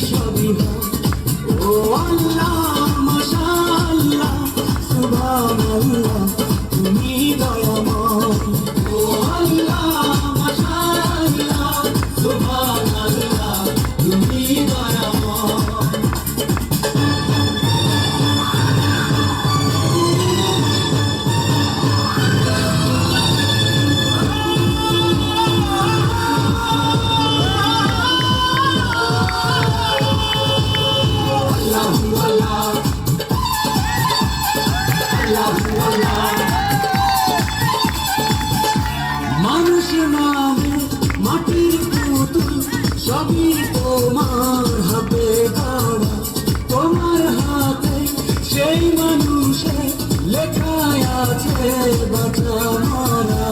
সবই হয়। ও আল্লাহ মাশাআল্লাহ সুবহানাল্লাহ তুমি দয়াময়। ও আল্লাহ মাশাআল্লাহ সুবহানাল্লাহ তুমি দয়াময়। মানুষ নামে মাটির পুতুল সবই তোমার হাতে গড়া। তোমার হাতে সেই মানুষের লেখায় আছে বাঁচা মরা।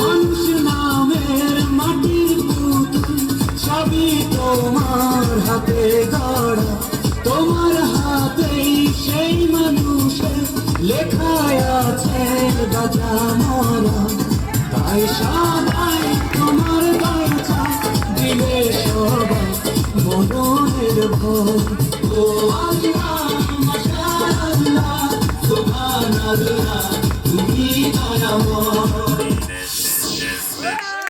মানুষ নামের মাটির পুতুল সবই তোমার হাতে গড়া। তোমার হাতেই সেই মানুষের লেখায় আছে বাঁচা মরা। তাই সবাই তোমার দয়া দিলে সবাই মরণের ভয়। ও আল্লাহ মাশাআল্লাহ সুবহানাল্লাহ তুমি দয়াময়।